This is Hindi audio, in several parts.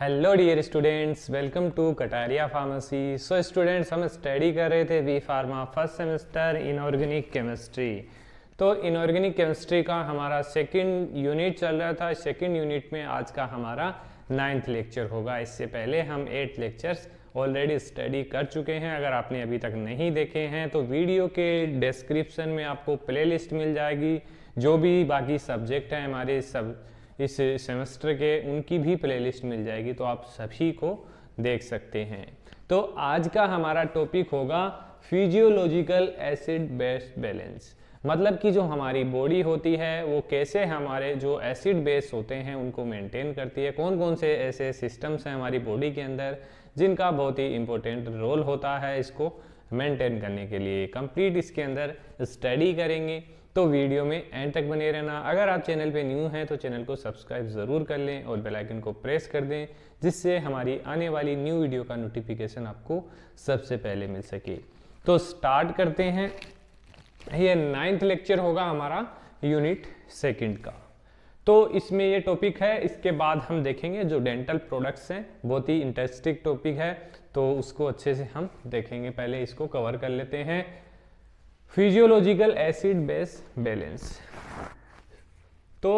Hello dear students, welcome to Kataria pharmacy. So students, हम स्टडी कर रहे थे B pharma first semester inorganic chemistry. तो इनऑर्गेनिक केमिस्ट्री का हमारा सेकंड यूनिट चल रहा था। सेकंड यूनिट में आज का हमारा 9th लेक्चर होगा। इससे पहले हम 8 लेक्चर्स ऑलरेडी स्टडी कर चुके हैं। अगर आपने अभी तक नहीं देखे हैं तो वीडियो के डिस्क्रिप्शन में आपको प्लेलिस्ट मिल जाएगी। जो भी बाकी सब्जेक्ट हैं हमारे सब इस सेमेस्टर के, उनकी भी प्लेलिस्ट मिल जाएगी, तो आप सभी को देख सकते हैं। तो आज का हमारा टॉपिक होगा फिजियोलॉजिकल एसिड बेस बैलेंस। मतलब कि जो हमारी बॉडी होती है वो कैसे हमारे जो एसिड बेस होते हैं उनको मेंटेन करती है। कौन कौन से ऐसे सिस्टम्स हैं हमारी बॉडी के अंदर जिनका बहुत ही इंपॉर्टेंट रोल होता है इसको मेंटेन करने के लिए। कंप्लीट इसके अंदर स्टडी करेंगे, तो वीडियो में एंड तक बने रहना। अगर आप चैनल पे न्यू हैं तो चैनल को सब्सक्राइब ज़रूर कर लें और बेल आइकन को प्रेस कर दें, जिससे हमारी आने वाली न्यू वीडियो का नोटिफिकेशन आपको सबसे पहले मिल सके। तो स्टार्ट करते हैं। ये 9th लेक्चर होगा हमारा यूनिट सेकंड का। तो इसमें ये टॉपिक है। इसके बाद हम देखेंगे जो डेंटल प्रोडक्ट्स हैं, बहुत ही इंटरेस्टिंग टॉपिक है, तो उसको अच्छे से हम देखेंगे। पहले इसको कवर कर लेते हैं। फिजियोलॉजिकल एसिड बेस बैलेंस, तो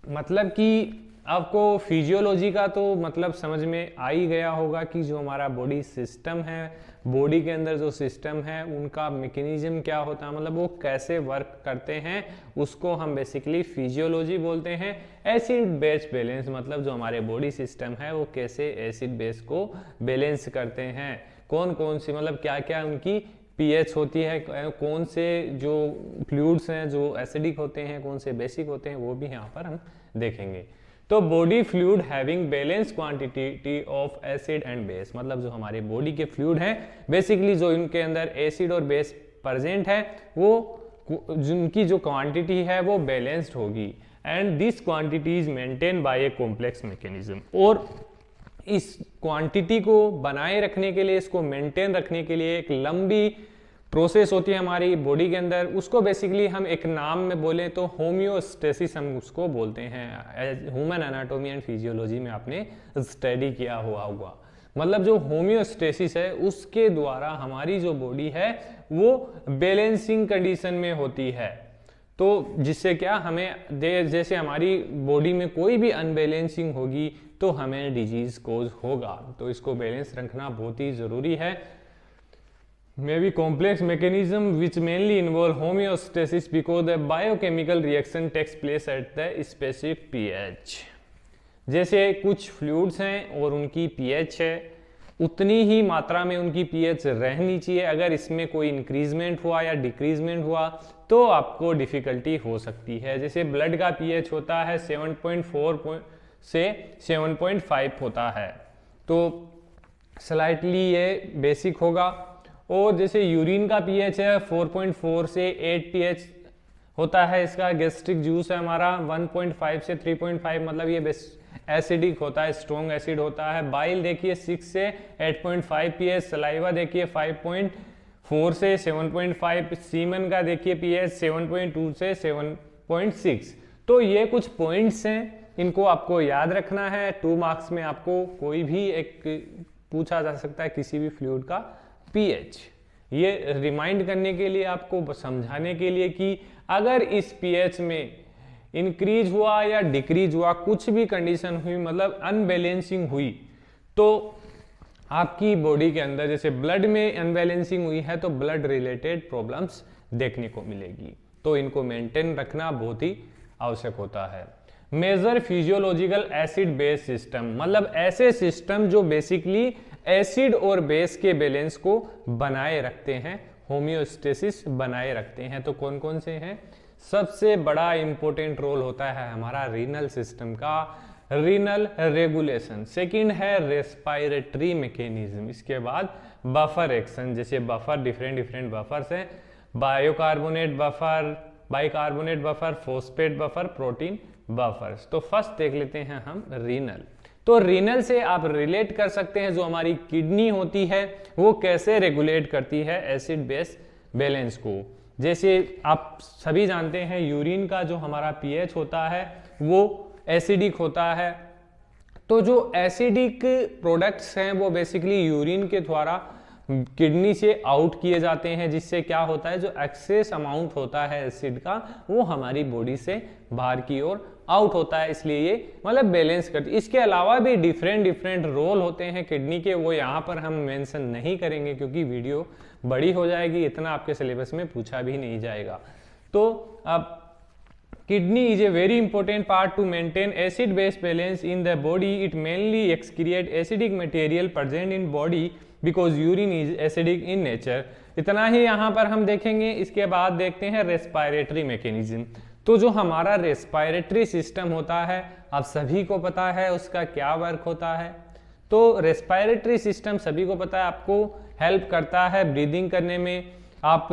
मतलब कि आपको फिजियोलॉजी का तो मतलब समझ में आ ही गया होगा कि जो हमारा बॉडी सिस्टम है, बॉडी के अंदर जो सिस्टम है उनका मैकेनिज्म क्या होता है, मतलब वो कैसे वर्क करते हैं, उसको हम बेसिकली फिजियोलॉजी बोलते हैं। एसिड बेस बैलेंस मतलब जो हमारे बॉडी सिस्टम है वो कैसे एसिड बेस को बैलेंस करते हैं, कौन कौन सी मतलब क्या क्या उनकी पीएच होती है, कौन से जो फ्लूइड्स हैं जो एसिडिक होते हैं, कौन से बेसिक होते हैं, वो भी यहाँ पर हम देखेंगे। तो body fluid having balance quantity of acid and base, मतलब जो हमारे बॉडी के फ्लूइड हैं बेसिकली जो इनके अंदर एसिड और बेस प्रेजेंट है वो जिनकी जो क्वांटिटी है वो बैलेंस्ड होगी। And this quantity is maintain by a complex mechanism, और इस क्वांटिटी को बनाए रखने के लिए, इसको मेंटेन रखने के लिए एक लंबी प्रोसेस होती है हमारी बॉडी के अंदर। उसको बेसिकली हम एक नाम में बोले तो होम्योस्टेसिस हम उसको बोलते हैं। ह्यूमन एनाटॉमी एंड फिजियोलॉजी में आपने स्टडी किया हुआ होगा। मतलब जो होम्योस्टेसिस है उसके द्वारा हमारी जो बॉडी है वो बैलेंसिंग कंडीशन में होती है। तो जिससे क्या हमें जैसे हमारी बॉडी में कोई भी अनबैलेंसिंग होगी तो हमें डिजीज कोज होगा। तो इसको बैलेंस रखना बहुत ही जरूरी है। May be complex mechanism which mainly involve homeostasis because the biochemical reaction takes place at the specific pH. जैसे कुछ फ्लूइड्स हैं और उनकी पीएच है, उतनी ही मात्रा में उनकी पीएच रहनी चाहिए। अगर इसमें कोई इंक्रीजमेंट हुआ या डिक्रीजमेंट हुआ तो आपको डिफिकल्टी हो सकती है। जैसे ब्लड का पीएच होता है 7.4 से 7.5 होता है, तो स्लाइटली ये बेसिक होगा। और जैसे यूरिन का पीएच है 4.4 से 8 पीएच होता है। इसका गैस्ट्रिक जूस है हमारा 1.5 से 3.5, मतलब ये एसिडिक होता है, स्ट्रॉन्ग एसिड होता है। बाइल देखिए 6 से 8.5 पीएच, सलाइवा देखिए 5.4 से 7.5, सीमन का देखिए पीएच 7.2 से 7.6। तो ये कुछ पॉइंट्स हैं, इनको आपको याद रखना है। 2 मार्क्स में आपको कोई भी एक पूछा जा सकता है किसी भी फ्लूइड का पीएच। ये रिमाइंड करने के लिए, आपको समझाने के लिए कि अगर इस पीएच में इंक्रीज हुआ या डिक्रीज हुआ, कुछ भी कंडीशन हुई, मतलब अनबैलेंसिंग हुई, तो आपकी बॉडी के अंदर जैसे ब्लड में अनबैलेंसिंग हुई है तो ब्लड रिलेटेड प्रॉब्लम्स देखने को मिलेगी। तो इनको मेंटेन रखना बहुत ही आवश्यक होता है। Major physiological acid base system, मतलब ऐसे सिस्टम जो बेसिकली एसिड और बेस के बैलेंस को बनाए रखते हैं, होम्योस्टेसिस बनाए रखते हैं। तो कौन कौन से हैं? सबसे बड़ा इंपॉर्टेंट रोल होता है हमारा रीनल सिस्टम का, रीनल रेगुलेशन। सेकंड है रेस्पिरेटरी मैकेनिज्म। इसके बाद बफर एक्शन, जैसे बफर डिफरेंट बफर्स हैं, bicarbonate buffer, bicarbonate buffer, phosphate buffer, protein buffers. तो फर्स्ट देख लेते हैं हम रीनल। तो रीनल से आप रिलेट कर सकते हैं जो हमारी किडनी होती है वो कैसे रेगुलेट करती है एसिड बेस बैलेंस को। जैसे आप सभी जानते हैं यूरिन का जो हमारा पीएच होता है वो एसिडिक होता है, तो जो एसिडिक प्रोडक्ट्स हैं वो बेसिकली यूरिन के द्वारा किडनी से आउट किए जाते हैं, जिससे क्या होता है जो एक्सेस अमाउंट होता है एसिड का वो हमारी बॉडी से बाहर की ओर आउट होता है, इसलिए ये मतलब बैलेंस करती है। इसके अलावा भी डिफरेंट रोल होते हैं किडनी के, वो यहाँ पर हम मेंशन नहीं करेंगे क्योंकि वीडियो बड़ी हो जाएगी, इतना आपके सिलेबस में पूछा भी नहीं जाएगा। तो अब kidney is a very important part to maintain acid base balance in the body. It mainly excrete acidic material present in body because urine is acidic in nature. इतना ही यहाँ पर हम देखेंगे। इसके बाद देखते हैं रेस्पिरेटरी मैकेनिज्म। तो जो हमारा रेस्पिरेटरी सिस्टम होता है आप सभी को पता है उसका क्या वर्क होता है। तो रेस्पिरेटरी सिस्टम सभी को पता है आपको हेल्प करता है ब्रीदिंग करने में। आप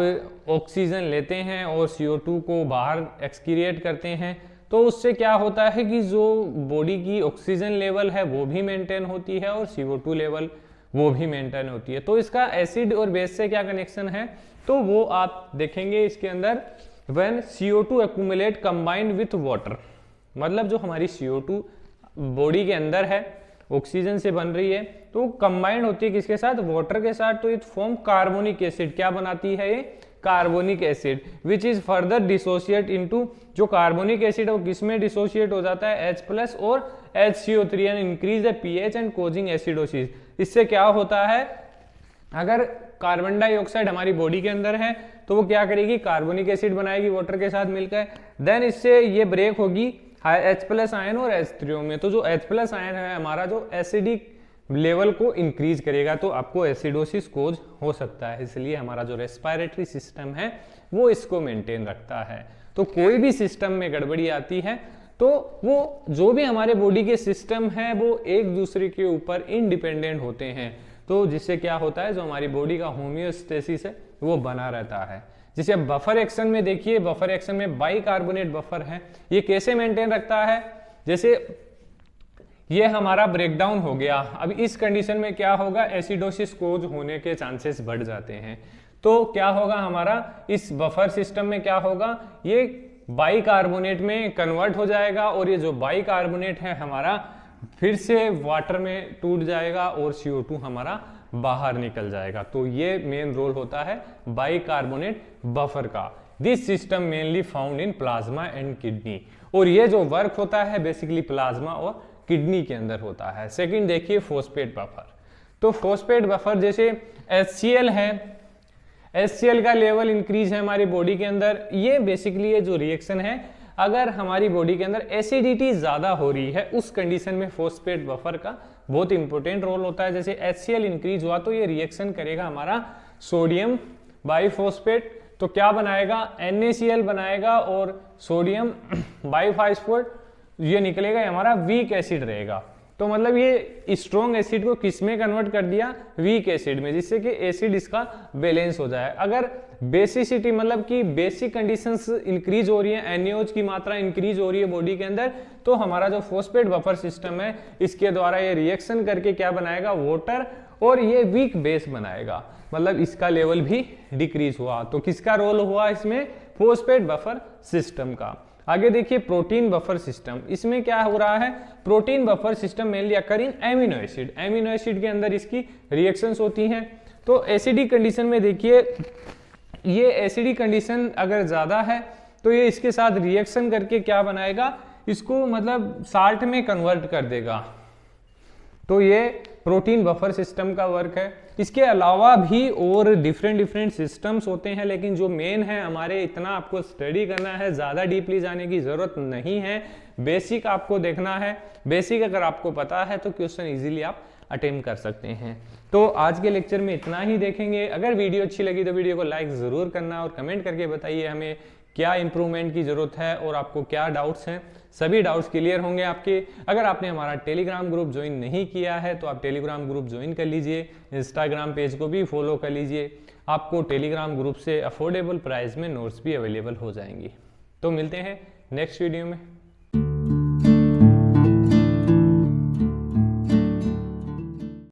ऑक्सीजन लेते हैं और CO2 को बाहर एक्सक्रिएट करते हैं, तो उससे क्या होता है कि जो बॉडी की ऑक्सीजन लेवल है वो भी मेंटेन होती है और CO2 लेवल वो भी मेंटेन होती है। तो इसका एसिड और बेस से क्या कनेक्शन है तो वो आप देखेंगे इसके अंदर। When CO2 accumulate combined with water, मतलब जो हमारी CO2 बॉडी के अंदर है ऑक्सीजन से बन रही है तो कंबाइंड होती है किसके साथ, वाटर के साथ, तो इट फॉर्म कार्बोनिक एसिड। क्या बनाती है ये, carbonic acid, which is further dissociate into, जो कार्बोनिक एसिड है वो किसमें डिसोशिएट हो जाता है H+ और HCO3 and increase the pH and causing acidosis. इससे क्या होता है, अगर कार्बन डाइऑक्साइड हमारी बॉडी के अंदर है तो वो क्या करेगी, कार्बोनिक एसिड बनाएगी वाटर के साथ मिलकर, देन इससे ये ब्रेक होगी H+ आयन और H3O में। तो जो H+ आयन है हमारा जो एसिडिक लेवल को इंक्रीज करेगा तो आपको एसिडोसिस कोज हो सकता है। इसलिए हमारा जो रेस्पिरेटरी सिस्टम है वो इसको मेंटेन रखता है। तो कोई भी सिस्टम में गड़बड़ी आती है तो वो जो भी हमारे बॉडी के सिस्टम है वो एक दूसरे के ऊपर इंडिपेंडेंट होते हैं, तो जिससे क्या होता है जो हमारी बॉडी का होम्योस्टेसिस है वो बना रहता है। जिसे बफर एक्शन में देखिए, बफर एक्शन में बाइकार्बोनेट बफर है, ये कैसे मेंटेन रखता है, जैसे ये हमारा ब्रेकडाउन हो गया, अब इस कंडीशन में क्या होगा, एसिडोसिस कोज होने के चांसेस बढ़ जाते हैं। तो क्या होगा हमारा इस बफर सिस्टम में क्या होगा, ये बाइकार्बोनेट में कन्वर्ट हो जाएगा और ये जो बाइकार्बोनेट है हमारा फिर से वाटर में टूट जाएगा और CO2 हमारा बाहर निकल जाएगा। तो ये मेन रोल होता है बाइकार्बोनेट बफर का। This system mainly found in plasma and kidney, और ये जो वर्क होता है बेसिकली प्लाज्मा और किडनी के अंदर होता है। सेकंड देखिए फॉस्फेट बफर। तो फॉस्फेट बफर जैसे HCl है, HCl का लेवल इंक्रीज है हमारी बॉडी के अंदर, ये बेसिकली ये जो रिएक्शन है अगर हमारी बॉडी के अंदर एसिडिटी ज्यादा हो रही है उस कंडीशन में फॉस्फेट बफर का बहुत इंपॉर्टेंट रोल होता है। जैसे HCl इंक्रीज हुआ तो ये रिएक्शन करेगा हमारा सोडियम बाइफॉस्फेट, तो क्या बनाएगा, NaCl बनाएगा और सोडियम बाइफॉस्फेट ये निकलेगा, हमारा वीक एसिड रहेगा। तो मतलब ये स्ट्रॉन्ग एसिड को किस में कन्वर्ट कर दिया, वीक एसिड में, जिससे कि एसिड इसका बैलेंस हो जाए। अगर बेसिसिटी मतलब कि बेसिक कंडीशंस इंक्रीज हो रही है, NaOH की मात्रा इंक्रीज हो रही है बॉडी के अंदर, तो हमारा जो फॉस्फेट बफर सिस्टम है इसके द्वारा ये रिएक्शन करके क्या बनाएगा, वाटर, और ये वीक बेस बनाएगा, मतलब इसका लेवल भी डिक्रीज हुआ। तो किसका रोल हुआ इसमें, फॉस्फेट बफर सिस्टम का। आगे देखिए प्रोटीन बफर सिस्टम, इसमें क्या हो रहा है, protein buffer system mainly occur in amino acid, amino acid के अंदर इसकी रिएक्शंस होती हैं। तो एसिडिक कंडीशन में देखिए ये एसिडिक कंडीशन अगर ज्यादा है तो ये इसके साथ रिएक्शन करके क्या बनाएगा, इसको मतलब साल्ट में कन्वर्ट कर देगा। तो ये प्रोटीन बफर सिस्टम का वर्क है। इसके अलावा भी और डिफरेंट सिस्टम्स होते हैं, लेकिन जो मेन है हमारे, इतना आपको स्टडी करना है, ज़्यादा डीपली जाने की ज़रूरत नहीं है, बेसिक आपको देखना है। बेसिक अगर आपको पता है तो क्वेश्चन इजीली आप अटेम्प्ट कर सकते हैं। तो आज के लेक्चर में इतना ही देखेंगे। अगर वीडियो अच्छी लगी तो वीडियो को लाइक ज़रूर करना और कमेंट करके बताइए हमें क्या इंप्रूवमेंट की ज़रूरत है और आपको क्या डाउट्स हैं। सभी डाउट्स क्लियर होंगे आपके। अगर आपने हमारा टेलीग्राम ग्रुप ज्वाइन नहीं किया है तो आप टेलीग्राम ग्रुप ज्वाइन कर लीजिए, इंस्टाग्राम पेज को भी फॉलो कर लीजिए। आपको टेलीग्राम ग्रुप से अफोर्डेबल प्राइस में नोट्स भी अवेलेबल हो जाएंगी। तो मिलते हैं नेक्स्ट वीडियो में।